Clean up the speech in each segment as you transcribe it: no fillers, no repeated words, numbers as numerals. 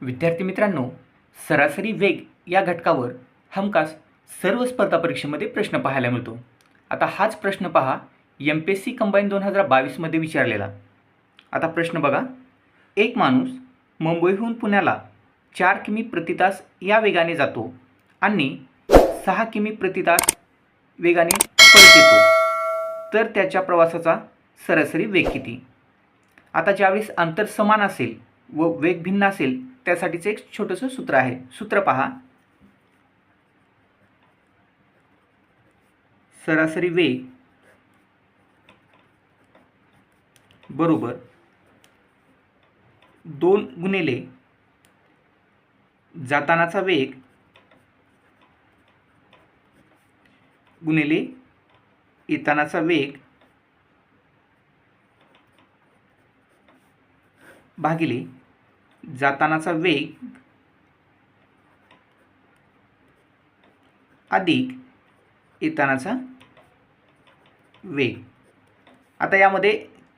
विद्यार्थी मित्रांनो, सरासरी वेग या घटकावर हमखास सर्व स्पर्धा परीक्षेमध्ये प्रश्न पाहायला मिळतो. आता हाच प्रश्न पहा MPSC कंबाईन 2022 मध्ये विचारलेला. आता प्रश्न बघा, एक माणूस मुंबईहून पुण्याला 4 किमी प्रति तास या वेगाने जातो आणि 6 किमी प्रति तास वेगाने परत येतो, तर त्याच्या प्रवासाचा सरासरी वेग किती? आता ज्यावेळेस अंतर समान असेल व वेग भिन्न असेल त्यासाठीचं एक छोटंसं सूत्र आहे. सूत्र पहा, सरासरी वेग बरोबर 2 गुणिले जातानाचा वेग गुणिले येतानाचा वेग भागिले जातानाचा वेग अधिक येतानाचा वेग. आता यामध्ये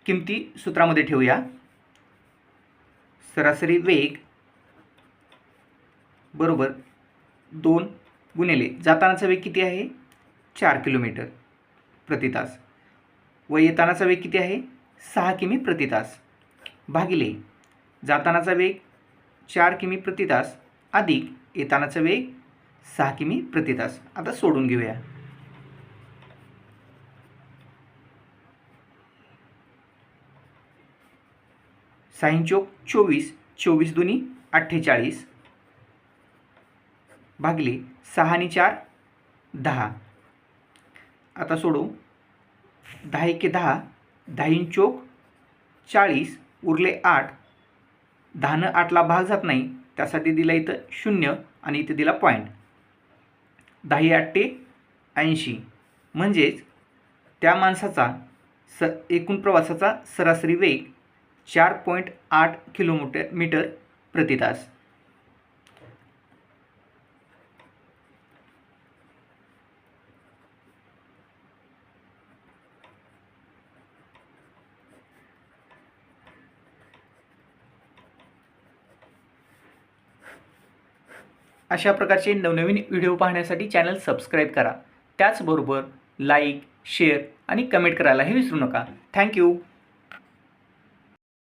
किमती सूत्रामध्ये ठेवूया. सरासरी वेग बरोबर 2 गुणिले जातानाचा वेग किती आहे 4 किलोमीटर प्रति तास व येतानाचा वेग किती आहे 6 किमी प्रति तास भागिले जातानाचा वेग 4 किमी प्रति तास अधिक येतानाचा वेग 6 किमी प्रति तास. आता सोडून घेऊया. साइन चौक 24, 24 दुनी 48 भागिले 6 आणि 4 10. आता सोडू. 10 एके 10, 10 चौक 40 उरले 8. 10 8ला भाग जात नाही त्यासाठी दिला इथं 0 आणि इथे दिला पॉईंट. 10 8 80 म्हणजेच त्या माणसाचा एकूण प्रवासाचा सरासरी वेग 4.8 किलोमीटर प्रति तास. अशा प्रकारचे नवनवीन व्हिडिओ पाहण्यासाठी चॅनल सबस्क्राईब करा. त्याचबरोबर लाईक, शेअर आणि कमेंट करायलाही विसरू नका. थँक्यू.